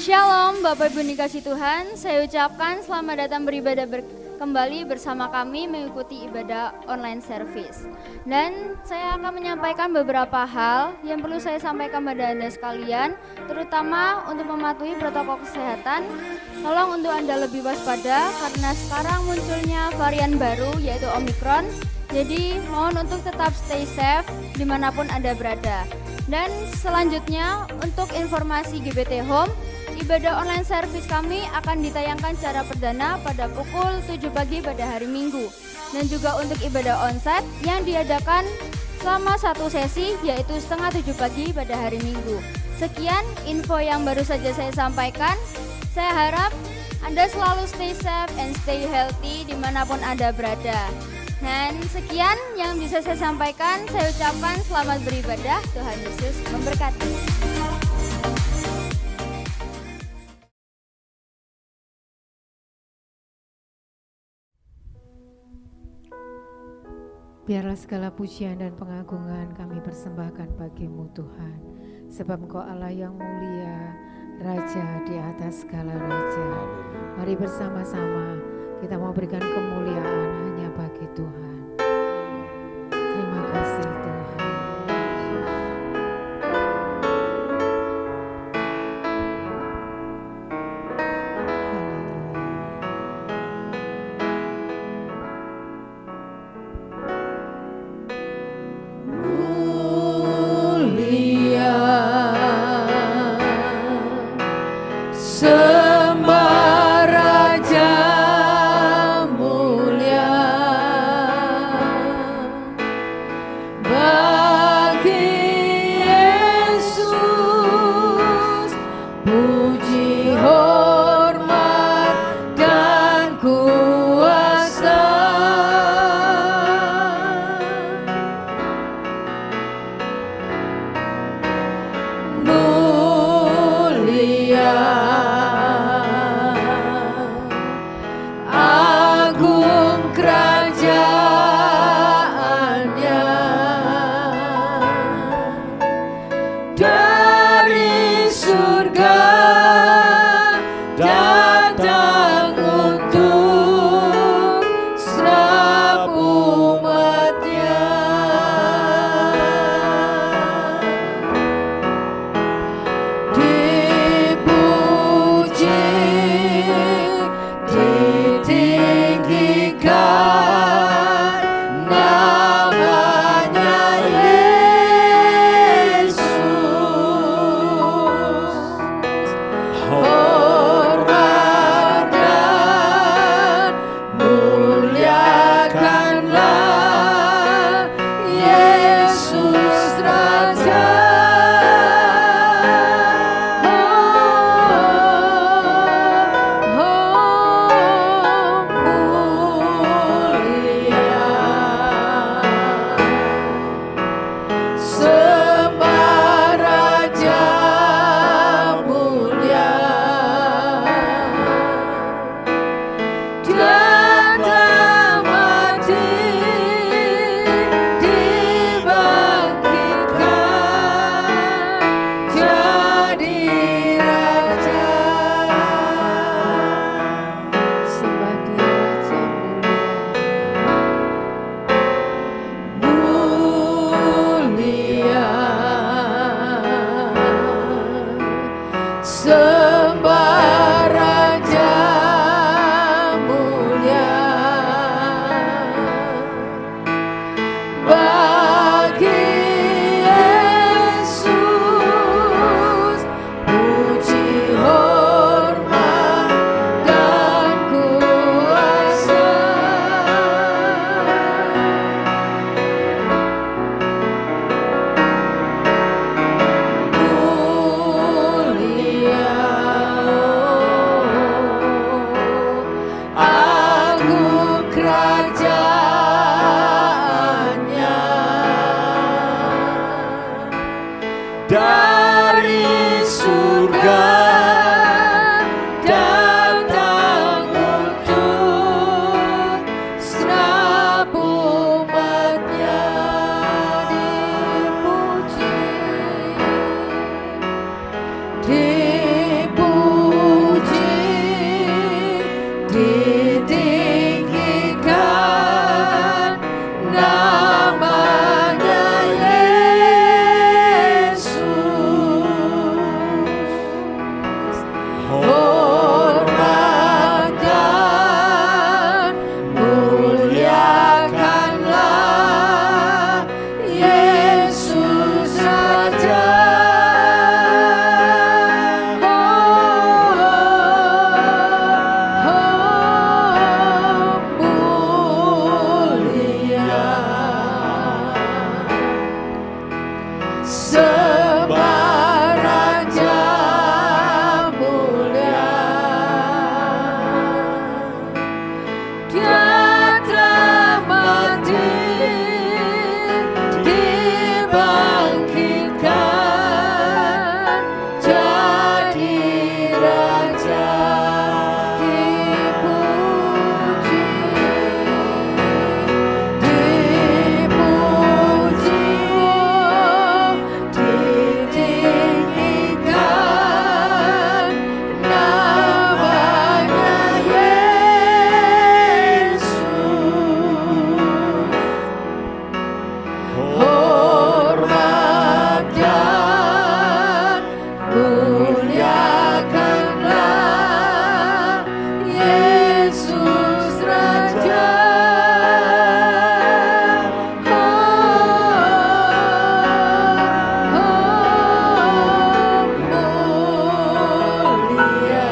Shalom Bapak Ibu dikasih Tuhan, saya ucapkan selamat datang beribadah kembali bersama kami mengikuti ibadah online service. Dan saya akan menyampaikan beberapa hal yang perlu saya sampaikan pada Anda sekalian, terutama untuk mematuhi protokol kesehatan. Tolong untuk Anda lebih waspada karena sekarang munculnya varian baru yaitu Omicron. Jadi mohon untuk tetap stay safe dimanapun Anda berada. Dan selanjutnya untuk informasi GBT Home, ibadah online service kami akan ditayangkan secara perdana pada pukul 7 pagi pada hari Minggu. Dan juga untuk ibadah onsite yang diadakan selama satu sesi yaitu setengah 7 pagi pada hari Minggu. Sekian info yang baru saja saya sampaikan. Saya harap Anda selalu stay safe and stay healthy dimanapun Anda berada. Dan sekian yang bisa saya sampaikan. Saya ucapkan selamat beribadah. Tuhan Yesus memberkati. Biarlah segala pujian dan pengagungan kami persembahkan bagi-Mu Tuhan, sebab Engkau Allah yang mulia, Raja di atas segala raja. Mari bersama-sama kita mau berikan kemuliaan hanya bagi Tuhan. Terima kasih Tuhan. Dipuji sembah Raja mulia. Dia telah mati, dibangkitkan jadi Raja, dipuji, dipuji, ditinggikan namanya Yesus. Hormat dan muliakanlah Yesus Raja. Mulia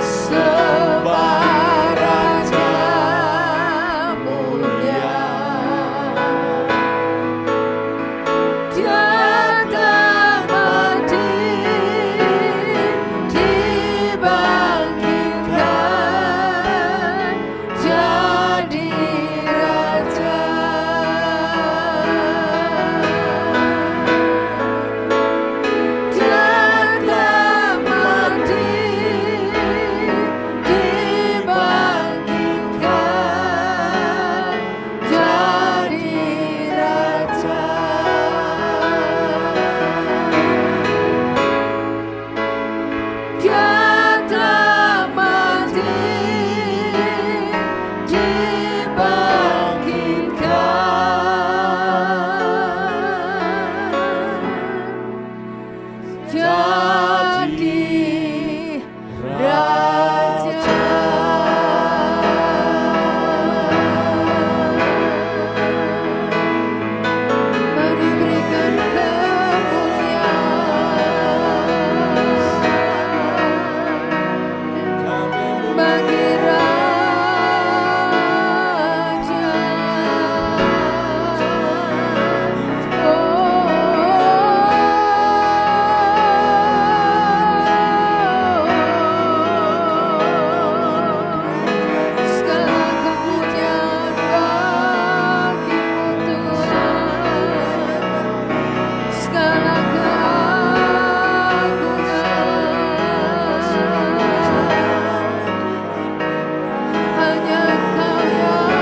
sembah Raja mulia. Dia telah mati, dibangkitkan jadi Raja. Dia telah mati, dibangkitkan jadi Raja. Dia telah mati, dibangkitkan jadi Raja. Mari berikan kemuliaan bagi Raja. Segala kepunyaan bagimu Tuhan, segala keagungan hanya Engkau yang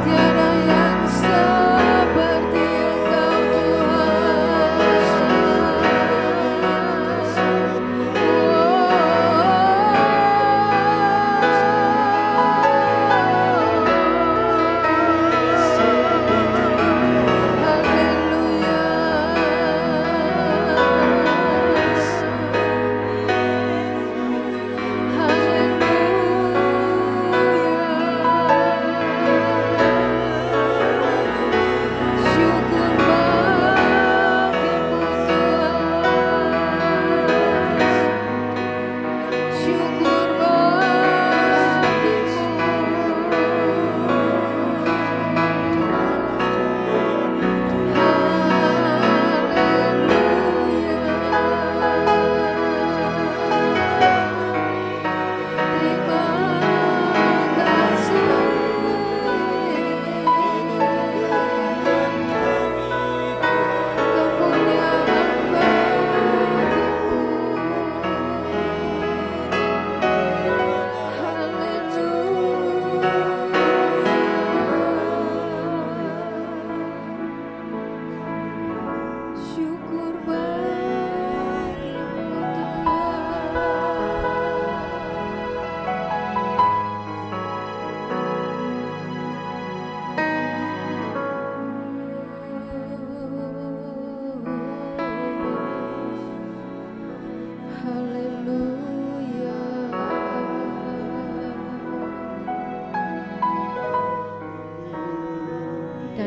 tiada yang seperti Engkau syukur bagimu Tuhan, syukur kemuliaan bagimu.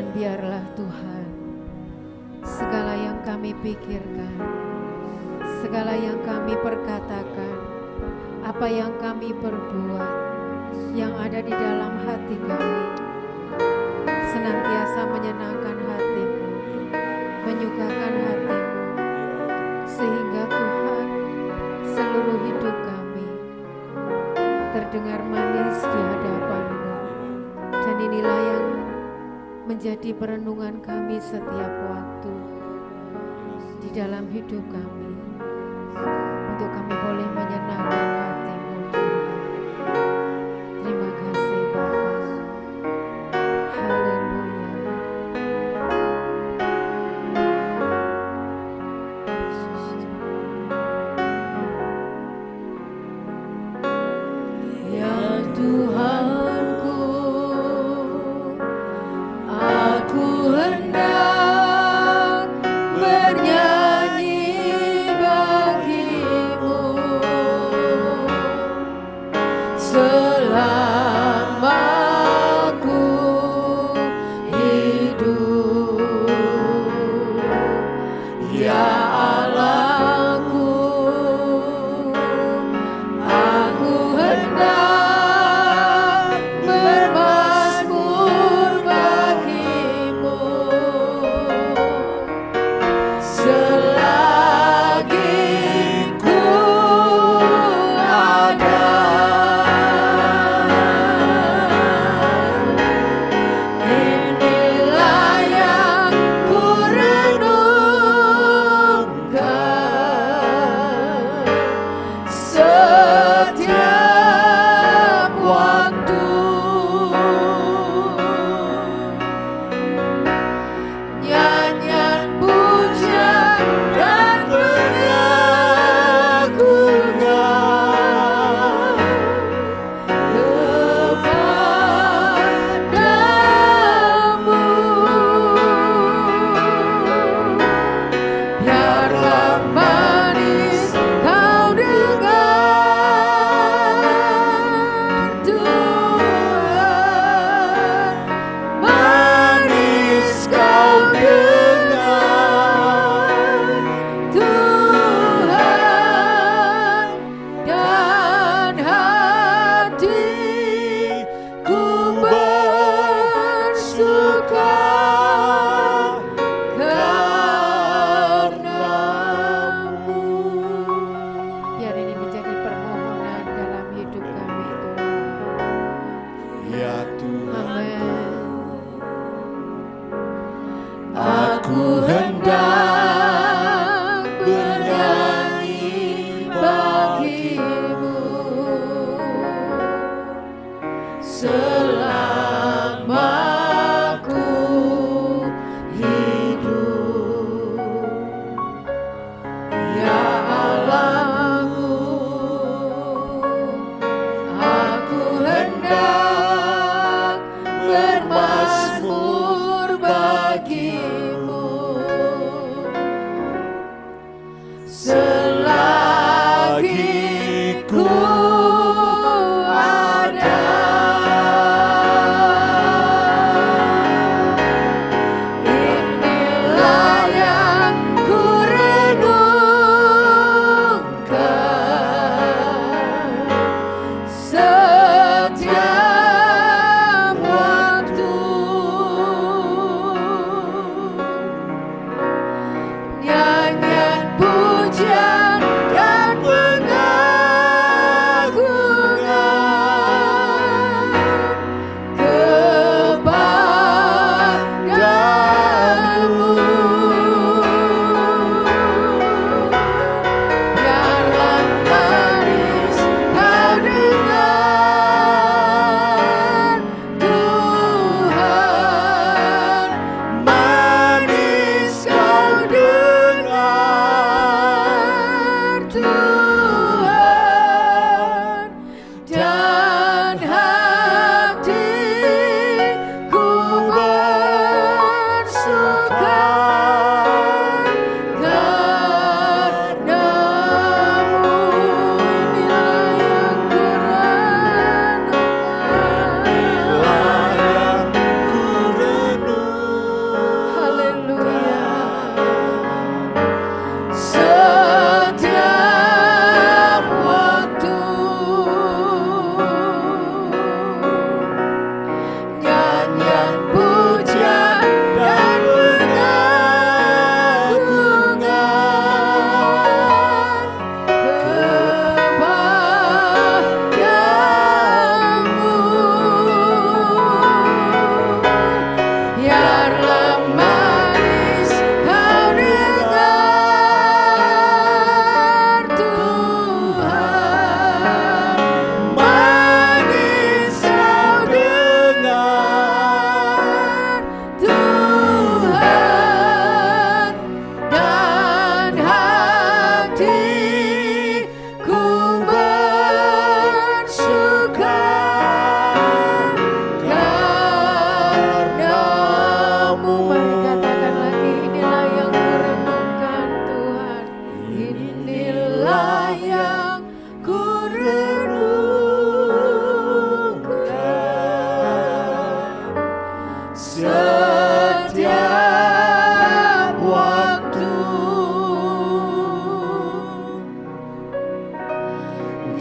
Dan biarlah Tuhan, segala yang kami pikirkan, segala yang kami perkatakan, apa yang kami perbuat, yang ada di dalam hati kami, senantiasa menyenangkan hati-Mu, menyukakan hati-Mu, sehingga Tuhan, seluruh hidup kami terdengar manis di hadapan-Mu. Dan inilah yang menjadi perenungan kami setiap waktu di dalam hidup kami, untuk kami boleh menyenangkan hati-Mu Tuhan. Terima kasih Bapa. Haleluya. Ya Tuhanku, aku hendak bernyanyi bagi-Mu.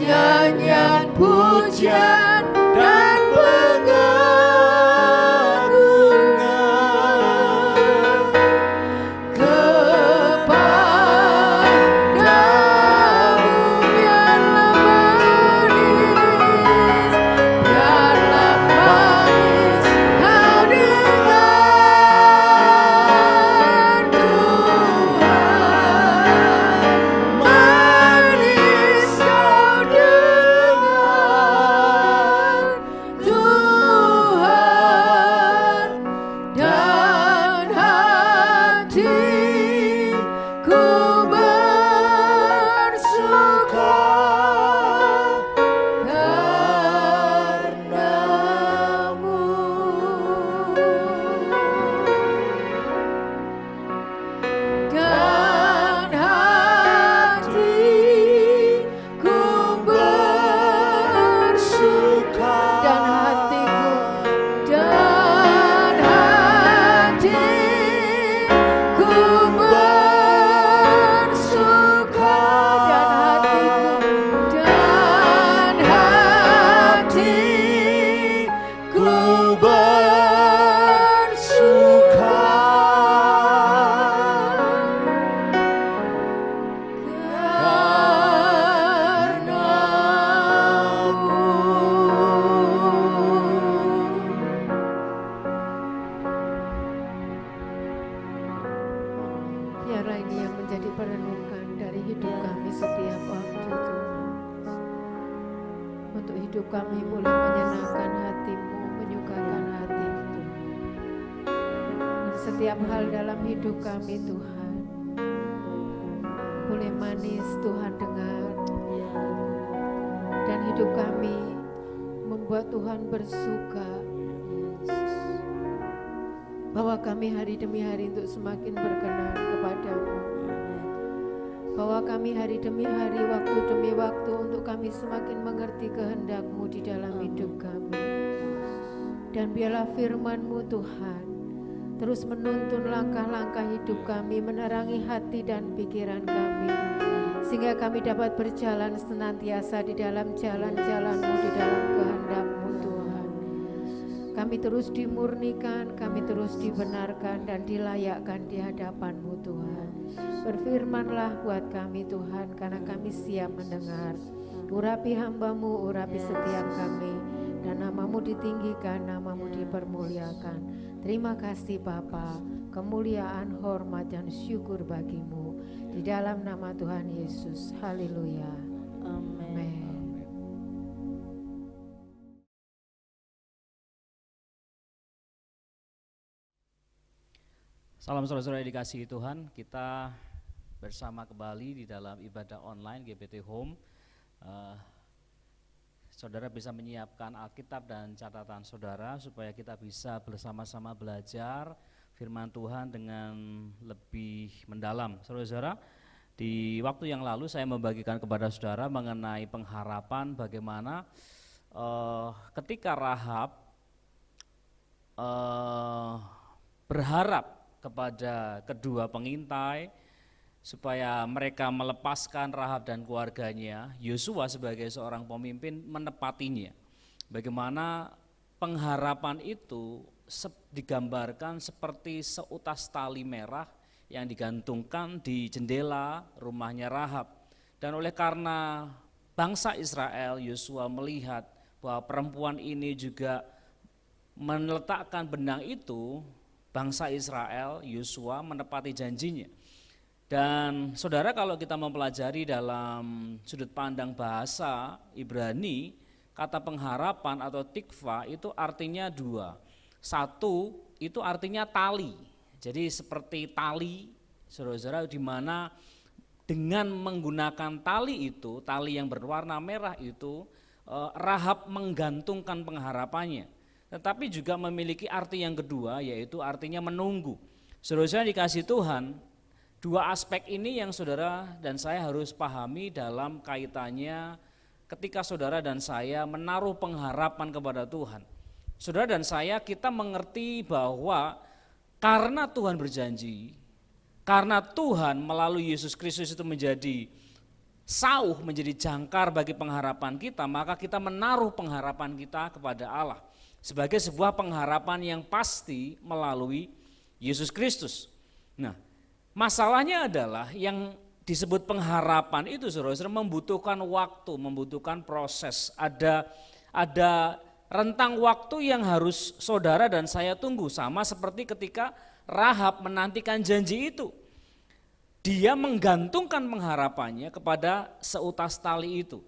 nyanyian pujian dan setiap hal dalam hidup kami Tuhan boleh manis Tuhan dengar, dan hidup kami membuat Tuhan bersuka bahwa kami hari demi hari untuk semakin berkenan kepadamu, bahwa kami hari demi hari, waktu demi waktu untuk kami semakin mengerti kehendak-Mu di dalam hidup kami. Dan biarlah firman-Mu Tuhan terus menuntun langkah-langkah hidup kami, menerangi hati dan pikiran kami, sehingga kami dapat berjalan senantiasa di dalam jalan-jalan-Mu, di dalam kehendak-Mu Tuhan. Kami terus dimurnikan, kami terus dibenarkan dan dilayakkan di hadapan-Mu Tuhan. Berfirmanlah buat kami Tuhan, karena kami siap mendengar. Urapi hamba-Mu, urapi setiap kami, dan nama-Mu ditinggikan, nama-Mu dipermuliakan. Terima kasih Bapa, kemuliaan, hormat, dan syukur bagi-Mu. Di dalam nama Tuhan Yesus, haleluya. Amin. Salam saudara-saudara dikasihi Tuhan, kita bersama kembali di dalam ibadah online GPT Home. Saudara bisa menyiapkan Alkitab dan catatan saudara supaya kita bisa bersama-sama belajar firman Tuhan dengan lebih mendalam. Saudara-saudara, di waktu yang lalu saya membagikan kepada saudara mengenai pengharapan bagaimana ketika Rahab berharap kepada kedua pengintai supaya mereka melepaskan Rahab dan keluarganya, Yosua sebagai seorang pemimpin menepatinya. Bagaimana pengharapan itu digambarkan seperti seutas tali merah yang digantungkan di jendela rumahnya Rahab. Dan oleh karena bangsa Israel, Yosua melihat bahwa perempuan ini juga meletakkan benang itu, bangsa Israel, Yosua menepati janjinya. Dan saudara, kalau kita mempelajari dalam sudut pandang bahasa Ibrani, kata pengharapan atau tikva itu artinya dua. Satu, itu artinya tali. Jadi seperti tali, saudara-saudara, di mana dengan menggunakan tali itu, tali yang berwarna merah itu, Rahab menggantungkan pengharapannya. Tetapi juga memiliki arti yang kedua, yaitu artinya menunggu. Saudara-saudara dikasih Tuhan, dua aspek ini yang saudara dan saya harus pahami dalam kaitannya ketika saudara dan saya menaruh pengharapan kepada Tuhan. Saudara dan saya, kita mengerti bahwa karena Tuhan berjanji, karena Tuhan melalui Yesus Kristus itu menjadi sauh, menjadi jangkar bagi pengharapan kita, maka kita menaruh pengharapan kita kepada Allah sebagai sebuah pengharapan yang pasti melalui Yesus Kristus. Nah, masalahnya adalah yang disebut pengharapan itu saudara-saudara membutuhkan waktu, membutuhkan proses. Ada rentang waktu yang harus saudara dan saya tunggu, sama seperti ketika Rahab menantikan janji itu. Dia menggantungkan pengharapannya kepada seutas tali itu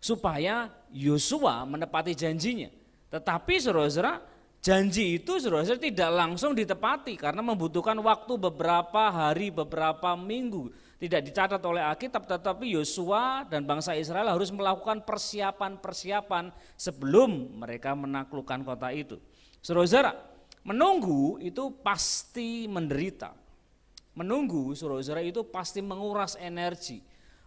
supaya Yosua menepati janjinya. Tetapi saudara-saudara, janji itu saudara-saudara tidak langsung ditepati karena membutuhkan waktu beberapa hari, beberapa minggu. Tidak dicatat oleh Alkitab, tetapi Yosua dan bangsa Israel harus melakukan persiapan-persiapan sebelum mereka menaklukkan kota itu. Saudara-saudara, menunggu itu pasti menderita. Menunggu saudara-saudara itu pasti menguras energi.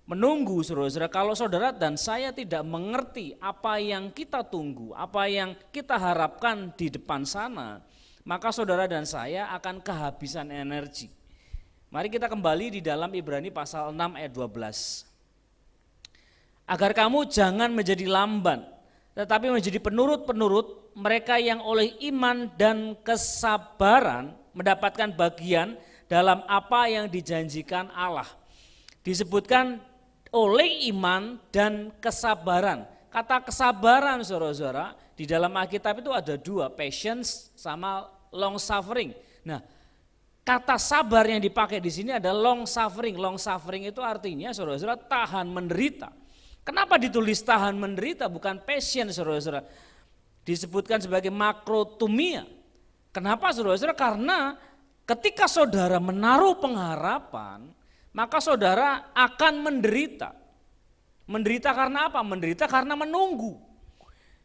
Menunggu saudara-saudara, kalau saudara dan saya tidak mengerti apa yang kita tunggu, apa yang kita harapkan di depan sana, maka saudara dan saya akan kehabisan energi. Mari kita kembali di dalam Ibrani pasal 6 ayat 12. Agar kamu jangan menjadi lamban, tetapi menjadi penurut-penurut mereka yang oleh iman dan kesabaran mendapatkan bagian dalam apa yang dijanjikan Allah. Disebutkan oleh iman dan kesabaran. Kata kesabaran saudara-saudara di dalam Alkitab itu ada dua, patience sama long suffering. Nah, kata sabar yang dipakai di sini ada long suffering. Long suffering itu artinya saudara-saudara tahan menderita. Kenapa ditulis tahan menderita bukan patience saudara-saudara? Disebutkan sebagai makrotumia. Kenapa saudara-saudara? Karena ketika saudara menaruh pengharapan, maka saudara akan menderita. Menderita karena apa? Menderita karena menunggu.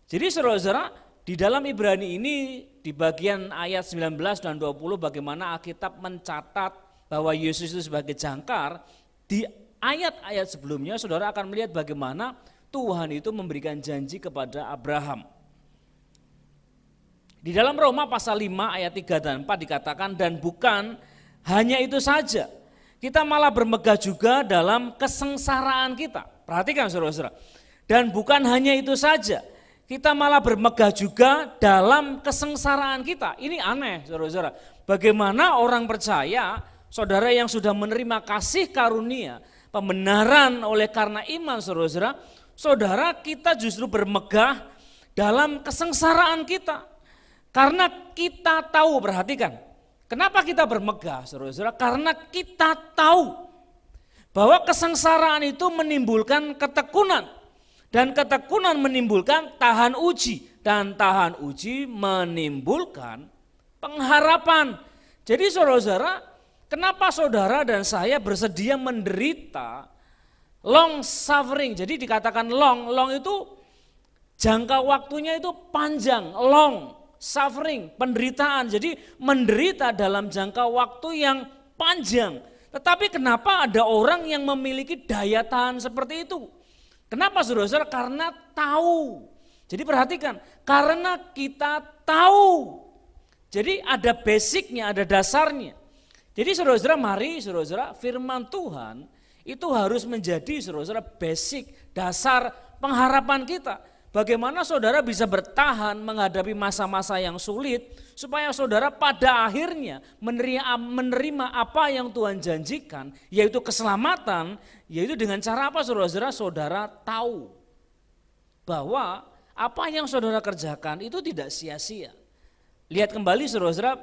Jadi saudara-saudara, di dalam Ibrani ini di bagian ayat 19 dan 20 bagaimana Alkitab mencatat bahwa Yesus itu sebagai jangkar, di ayat-ayat sebelumnya saudara akan melihat bagaimana Tuhan itu memberikan janji kepada Abraham. Di dalam Roma pasal 5 ayat 3 dan 4 dikatakan, dan bukan hanya itu saja, kita malah bermegah juga dalam kesengsaraan kita. Perhatikan saudara-saudara, dan bukan hanya itu saja, kita malah bermegah juga dalam kesengsaraan kita. Ini aneh saudara-saudara, bagaimana orang percaya, saudara yang sudah menerima kasih karunia, pembenaran oleh karena iman saudara-saudara, saudara kita justru bermegah dalam kesengsaraan kita. Karena kita tahu, perhatikan, kenapa kita bermegah saudara-saudara? Karena kita tahu bahwa kesengsaraan itu menimbulkan ketekunan. Dan ketekunan menimbulkan tahan uji. Dan tahan uji menimbulkan pengharapan. Jadi saudara-saudara, kenapa saudara dan saya bersedia menderita long suffering? Jadi dikatakan long itu jangka waktunya itu panjang, long. Suffering, penderitaan, jadi menderita dalam jangka waktu yang panjang. Tetapi kenapa ada orang yang memiliki daya tahan seperti itu? Kenapa saudara-saudara? Karena tahu. Jadi perhatikan, karena kita tahu. Jadi ada basicnya, ada dasarnya. Jadi saudara-saudara, mari saudara-saudara, firman Tuhan itu harus menjadi saudara-saudara basic, dasar pengharapan kita. Bagaimana saudara bisa bertahan menghadapi masa-masa yang sulit supaya saudara pada akhirnya menerima apa yang Tuhan janjikan, yaitu keselamatan, yaitu dengan cara apa saudara-saudara? Saudara tahu bahwa apa yang saudara kerjakan itu tidak sia-sia. Lihat kembali saudara-saudara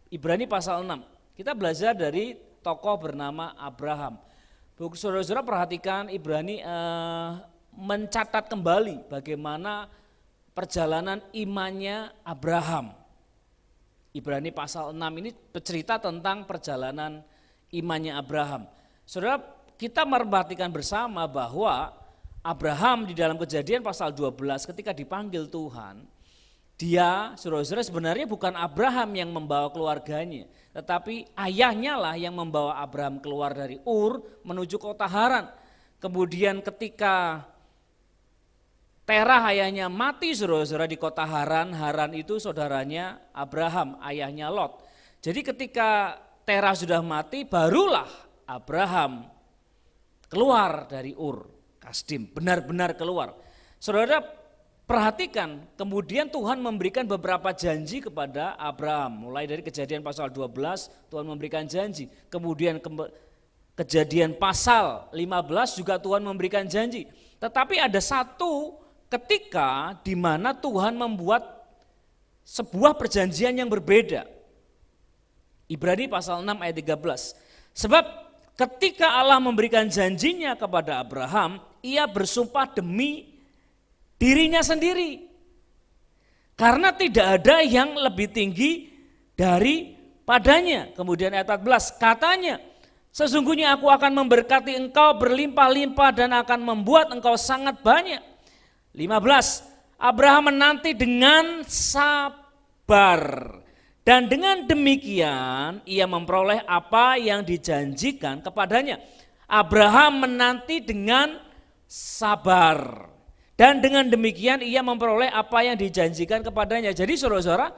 Ibrani pasal 6, kita belajar dari tokoh bernama Abraham. Saudara-saudara perhatikan Ibrani mencatat kembali bagaimana perjalanan imannya Abraham. Ibrani pasal 6 ini bercerita tentang perjalanan imannya Abraham. Saudara, kita memperhatikan bersama bahwa Abraham di dalam Kejadian pasal 12 ketika dipanggil Tuhan, dia saudara-saudara sebenarnya bukan Abraham yang membawa keluarganya, tetapi ayahnya lah yang membawa Abraham keluar dari Ur menuju kota Haran. Kemudian ketika Terah ayahnya mati saudara-saudara di kota Haran, Haran itu saudaranya Abraham, ayahnya Lot. Jadi ketika Terah sudah mati, barulah Abraham keluar dari Ur Kasdim, benar-benar keluar. Saudara perhatikan, kemudian Tuhan memberikan beberapa janji kepada Abraham. Mulai dari Kejadian pasal 12 Tuhan memberikan janji. Kemudian Kejadian pasal 15 juga Tuhan memberikan janji. Tetapi ada satu ketika di mana Tuhan membuat sebuah perjanjian yang berbeda. Ibrani pasal 6 ayat 13. Sebab ketika Allah memberikan janjinya kepada Abraham, ia bersumpah demi dirinya sendiri. Karena tidak ada yang lebih tinggi daripadanya. Kemudian ayat 14, katanya, sesungguhnya aku akan memberkati engkau berlimpah-limpah dan akan membuat engkau sangat banyak. 15, Abraham menanti dengan sabar. Dan dengan demikian ia memperoleh apa yang dijanjikan kepadanya. Abraham menanti dengan sabar. Dan dengan demikian ia memperoleh apa yang dijanjikan kepadanya. Jadi saudara-saudara,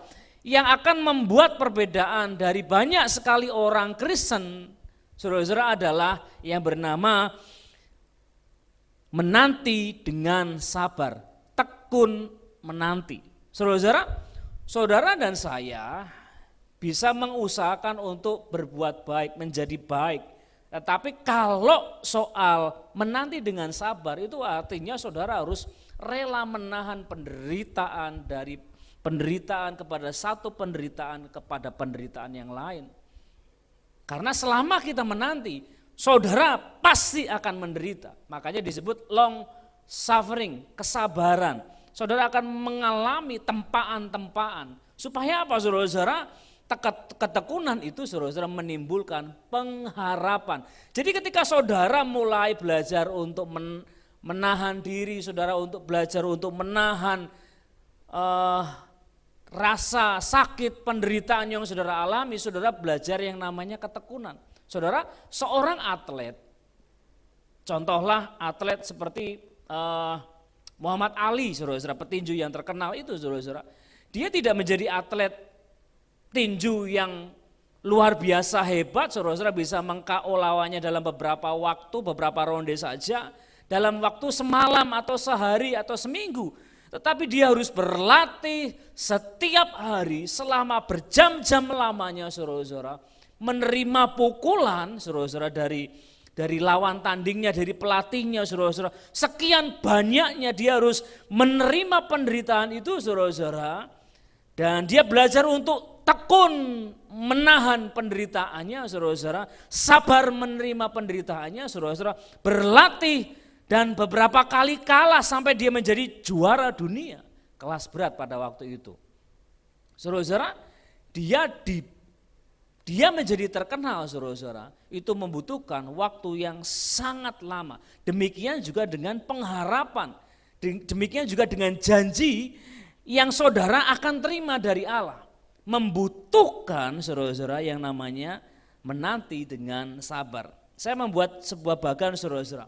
yang akan membuat perbedaan dari banyak sekali orang Kristen, saudara-saudara, adalah yang bernama menanti dengan sabar, tekun menanti. Saudara-saudara, saudara dan saya bisa mengusahakan untuk berbuat baik, menjadi baik. Tetapi kalau soal menanti dengan sabar, itu artinya saudara harus rela menahan penderitaan dari penderitaan kepada satu penderitaan kepada penderitaan yang lain. Karena selama kita menanti, saudara pasti akan menderita. Makanya disebut long suffering, kesabaran. Saudara akan mengalami tempaan-tempaan. Supaya apa saudara-saudara? Ketekunan itu saudara-saudara menimbulkan pengharapan. Jadi ketika saudara mulai belajar untuk menahan diri, saudara untuk belajar untuk menahan rasa sakit, penderitaan yang saudara alami, saudara belajar yang namanya ketekunan. Saudara, seorang atlet, contohlah atlet seperti Muhammad Ali, saudara-saudara, petinju yang terkenal itu, saudara-saudara, dia tidak menjadi atlet tinju yang luar biasa hebat, saudara-saudara, bisa meng-KO lawannya dalam beberapa waktu, beberapa ronde saja, dalam waktu semalam atau sehari atau seminggu. Tetapi dia harus berlatih setiap hari selama berjam-jam lamanya, saudara-saudara, menerima pukulan, saudara-saudara, dari lawan tandingnya, dari pelatihnya, saudara-saudara. Sekian banyaknya dia harus menerima penderitaan itu, saudara-saudara. Dan dia belajar untuk tekun menahan penderitaannya, saudara-saudara, sabar menerima penderitaannya, saudara-saudara, berlatih dan beberapa kali kalah sampai dia menjadi juara dunia kelas berat pada waktu itu. Saudara-saudara, dia menjadi terkenal, saudara-saudara, itu membutuhkan waktu yang sangat lama. Demikian juga dengan pengharapan, demikian juga dengan janji yang saudara akan terima dari Allah. Membutuhkan, saudara-saudara, yang namanya menanti dengan sabar. Saya membuat sebuah bagan, saudara-saudara.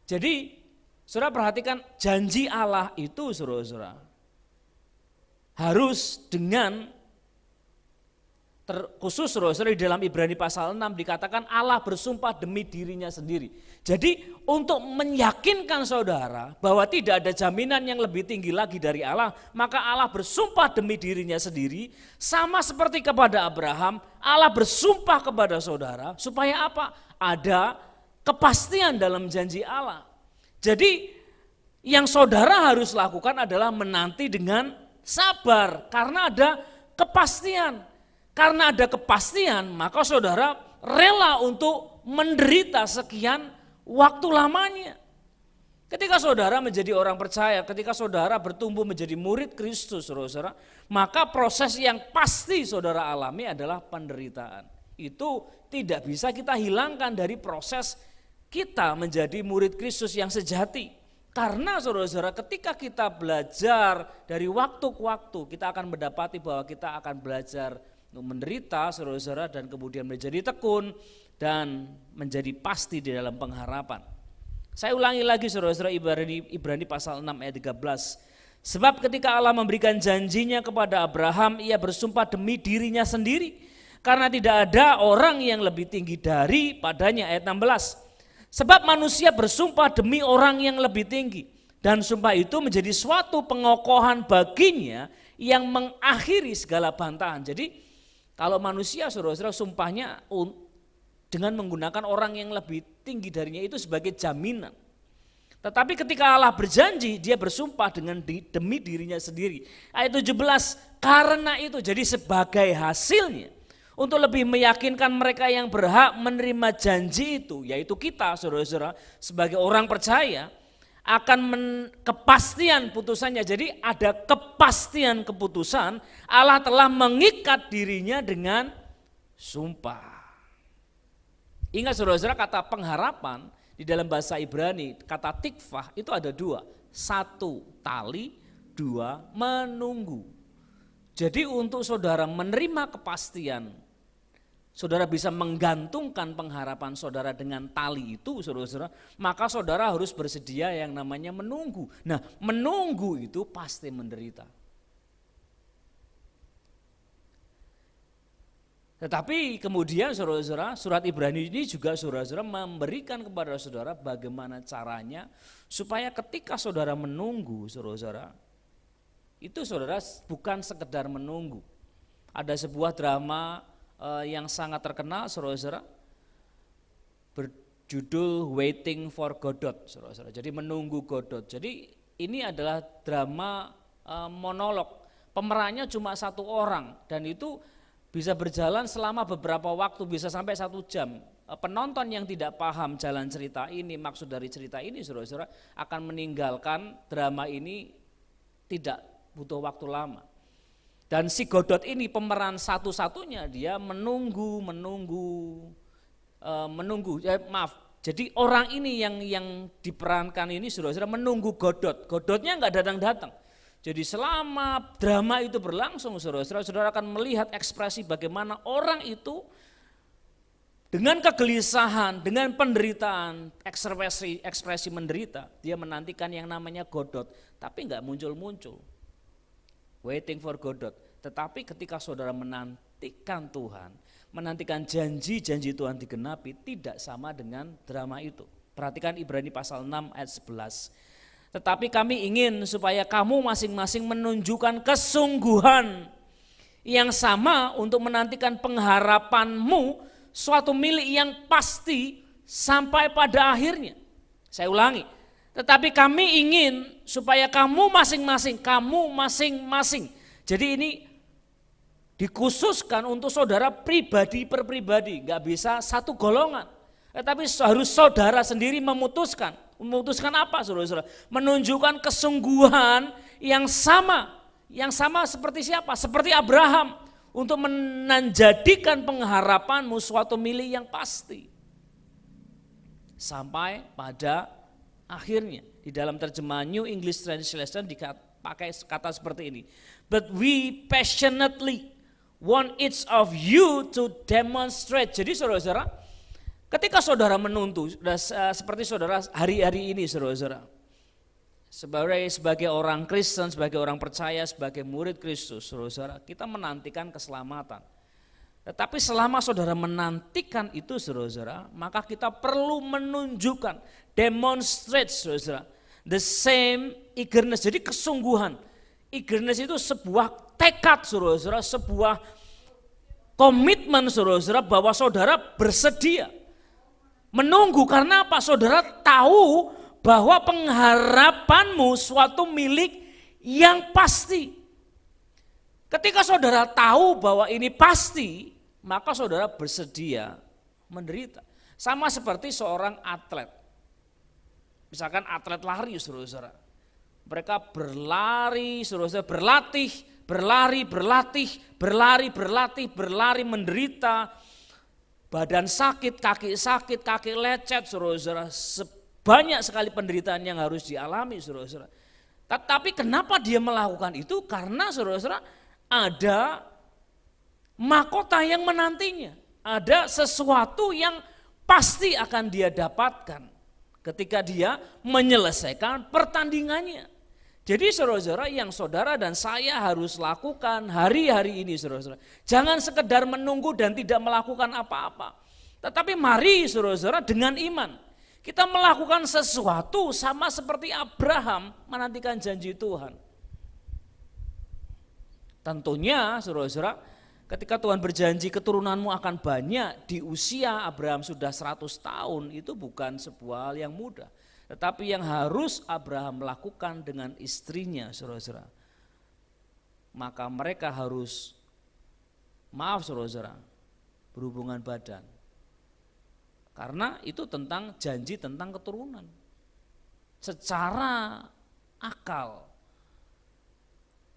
Jadi saudara perhatikan, janji Allah itu, saudara-saudara, harus dengan khusus, saudara-saudara, di dalam Ibrani pasal 6 dikatakan Allah bersumpah demi dirinya sendiri. Jadi untuk meyakinkan saudara bahwa tidak ada jaminan yang lebih tinggi lagi dari Allah, maka Allah bersumpah demi dirinya sendiri. Sama seperti kepada Abraham, Allah bersumpah kepada saudara supaya apa? Ada kepastian dalam janji Allah. Jadi yang saudara harus lakukan adalah menanti dengan sabar karena ada kepastian. Karena ada kepastian, maka saudara rela untuk menderita sekian waktu lamanya. Ketika saudara menjadi orang percaya, ketika saudara bertumbuh menjadi murid Kristus, saudara, maka proses yang pasti saudara alami adalah penderitaan. Itu tidak bisa kita hilangkan dari proses kita menjadi murid Kristus yang sejati. Karena saudara-saudara, ketika kita belajar dari waktu ke waktu, kita akan mendapati bahwa kita akan belajar untuk menderita, saudara-saudara, dan kemudian menjadi tekun dan menjadi pasti di dalam pengharapan. Saya ulangi lagi, saudara-saudara, Ibrani pasal 6 ayat 13. Sebab ketika Allah memberikan janjinya kepada Abraham, ia bersumpah demi dirinya sendiri, karena tidak ada orang yang lebih tinggi daripadanya. Ayat 16. Sebab manusia bersumpah demi orang yang lebih tinggi. Dan sumpah itu menjadi suatu pengokohan baginya yang mengakhiri segala bantahan. Jadi kalau manusia saudara-saudara sumpahnya dengan menggunakan orang yang lebih tinggi darinya itu sebagai jaminan. Tetapi ketika Allah berjanji, dia bersumpah demi dirinya sendiri. Ayat 17, karena itu jadi sebagai hasilnya untuk lebih meyakinkan mereka yang berhak menerima janji itu, yaitu kita saudara-saudara sebagai orang percaya, akan kepastian putusannya. Jadi ada kepastian keputusan, Allah telah mengikat dirinya dengan sumpah. Ingat saudara-saudara, kata pengharapan di dalam bahasa Ibrani, kata tikvah itu ada dua. Satu tali, dua menunggu. Jadi untuk saudara menerima kepastian, saudara bisa menggantungkan pengharapan saudara dengan tali itu, saudara-saudara, maka saudara harus bersedia yang namanya menunggu. Nah, menunggu itu pasti menderita. Tetapi kemudian saudara-saudara, surat Ibrani ini juga saudara-saudara memberikan kepada saudara bagaimana caranya supaya ketika saudara menunggu, saudara-saudara, itu saudara bukan sekedar menunggu. Ada sebuah drama yang sangat terkenal saudara-saudara, berjudul Waiting for Godot, saudara-saudara. Jadi menunggu Godot. Jadi ini adalah drama monolog. Pemerannya cuma satu orang dan itu bisa berjalan selama beberapa waktu, bisa sampai 1 jam. Penonton yang tidak paham jalan cerita ini, maksud dari cerita ini saudara-saudara, akan meninggalkan drama ini tidak butuh waktu lama. Dan si Godot ini pemeran satu-satunya, dia menunggu. Jadi orang ini yang diperankan ini saudara-saudara menunggu Godot. Godotnya enggak datang-datang. Jadi selama drama itu berlangsung saudara-saudara akan melihat ekspresi bagaimana orang itu dengan kegelisahan, dengan penderitaan, ekspresi menderita, dia menantikan yang namanya Godot, tapi enggak muncul-muncul. Waiting for Godot. Tetapi ketika saudara menantikan Tuhan, menantikan janji-janji Tuhan digenapi, tidak sama dengan drama itu. Perhatikan Ibrani pasal 6 ayat 11. Tetapi kami ingin supaya kamu masing-masing menunjukkan kesungguhan yang sama untuk menantikan pengharapanmu, suatu milik yang pasti sampai pada akhirnya. Saya ulangi. Tetapi kami ingin supaya kamu masing-masing. Jadi ini dikhususkan untuk saudara pribadi per pribadi, nggak bisa satu golongan. Tetapi harus saudara sendiri memutuskan. Memutuskan apa saudara-saudara? Menunjukkan kesungguhan yang sama. Yang sama seperti siapa? Seperti Abraham. Untuk menjadikan pengharapanmu suatu milik yang pasti. Sampai pada akhirnya. Di dalam terjemahan New English Translation dipakai kata seperti ini. But we passionately want each of you to demonstrate. Jadi saudara-saudara, ketika saudara menuntut, seperti saudara hari-hari ini saudara-saudara, sebagai orang Kristen, sebagai orang percaya, sebagai murid Kristus, saudara-saudara, kita menantikan keselamatan. Tetapi selama saudara menantikan itu saudara-saudara, maka kita perlu menunjukkan, demonstrate saudara-saudara, the same eagerness, jadi kesungguhan. Eagerness itu sebuah tekad saudara-saudara, sebuah komitmen saudara-saudara bahwa saudara bersedia menunggu. Karena apa? Saudara tahu bahwa pengharapanmu suatu milik yang pasti. Ketika saudara tahu bahwa ini pasti, maka saudara bersedia menderita. Sama seperti seorang atlet. Misalkan atlet lari saudara-saudara. Mereka berlari, saudara-saudara, berlari, menderita. Badan sakit, kaki lecet saudara-saudara. Banyak sekali penderitaan yang harus dialami saudara-saudara. Tapi kenapa dia melakukan itu? Karena saudara-saudara ada mahkota yang menantinya. Ada sesuatu yang pasti akan dia dapatkan ketika dia menyelesaikan pertandingannya. Jadi saudara-saudara, yang saudara dan saya harus lakukan hari-hari ini saudara-saudara, jangan sekedar menunggu dan tidak melakukan apa-apa. Tetapi mari saudara-saudara dengan iman, Kita melakukan sesuatu sama seperti Abraham menantikan janji Tuhan. Tentunya saudara-saudara, ketika Tuhan berjanji keturunanmu akan banyak di usia Abraham sudah 100 tahun, itu bukan sebuah hal yang mudah. Tetapi yang harus Abraham lakukan dengan istrinya, saudara-saudara, maka mereka harus, maaf saudara-saudara, berhubungan badan. Karena itu tentang janji tentang keturunan. Secara akal,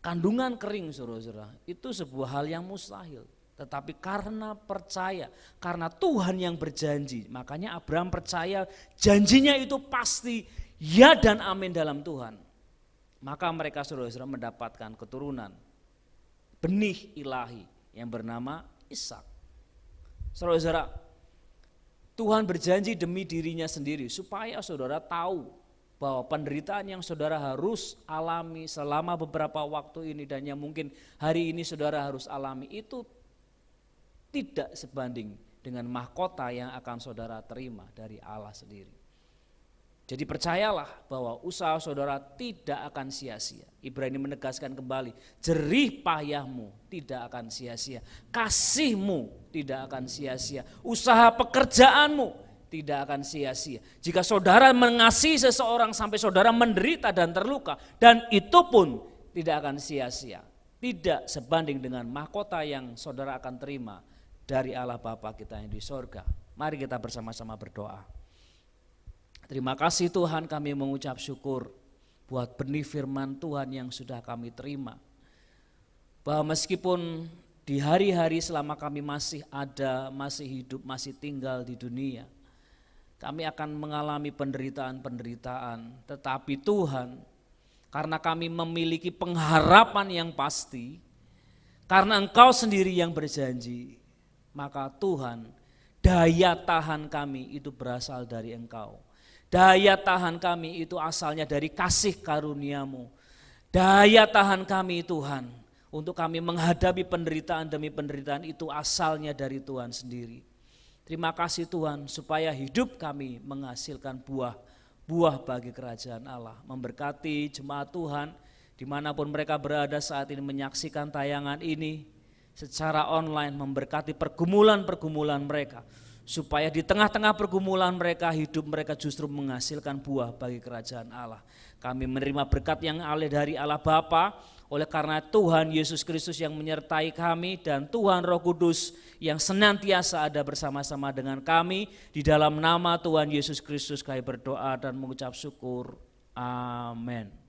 kandungan kering saudara-saudara, itu sebuah hal yang mustahil. Tetapi karena percaya, karena Tuhan yang berjanji, makanya Abraham percaya janjinya itu pasti ya dan amin dalam Tuhan. Maka mereka saudara-saudara mendapatkan keturunan, benih ilahi yang bernama Ishak. Saudara-saudara, Tuhan berjanji demi dirinya sendiri supaya saudara tahu bahwa penderitaan yang saudara harus alami selama beberapa waktu ini dan yang mungkin hari ini saudara harus alami itu tidak sebanding dengan mahkota yang akan saudara terima dari Allah sendiri. Jadi percayalah bahwa usaha saudara tidak akan sia-sia. Ibrani menegaskan kembali, jerih payahmu tidak akan sia-sia. Kasihmu tidak akan sia-sia. Usaha pekerjaanmu tidak akan sia-sia. Jika saudara mengasihi seseorang sampai saudara menderita dan terluka, dan itu pun tidak akan sia-sia. Tidak sebanding dengan mahkota yang saudara akan terima dari Allah Bapa kita yang di sorga. Mari kita bersama-sama berdoa. Terima kasih Tuhan, kami mengucap syukur buat benih firman Tuhan yang sudah kami terima. Bahwa meskipun di hari-hari selama kami masih ada, masih hidup, masih tinggal di dunia, kami akan mengalami penderitaan-penderitaan. Tetapi Tuhan, karena kami memiliki pengharapan yang pasti, karena Engkau sendiri yang berjanji, maka Tuhan, daya tahan kami itu berasal dari Engkau. Daya tahan kami itu asalnya dari kasih karunia-Mu. Daya tahan kami Tuhan untuk kami menghadapi penderitaan demi penderitaan itu asalnya dari Tuhan sendiri. Terima kasih Tuhan supaya hidup kami menghasilkan buah bagi kerajaan Allah. Memberkati jemaat Tuhan dimanapun mereka berada saat ini menyaksikan tayangan ini secara online, memberkati pergumulan-pergumulan mereka. Supaya di tengah-tengah pergumulan mereka, hidup mereka justru menghasilkan buah bagi kerajaan Allah. Kami menerima berkat yang dari Allah Bapa, oleh karena Tuhan Yesus Kristus yang menyertai kami dan Tuhan Roh Kudus yang senantiasa ada bersama-sama dengan kami. Di dalam nama Tuhan Yesus Kristus kami berdoa dan mengucap syukur. Amin.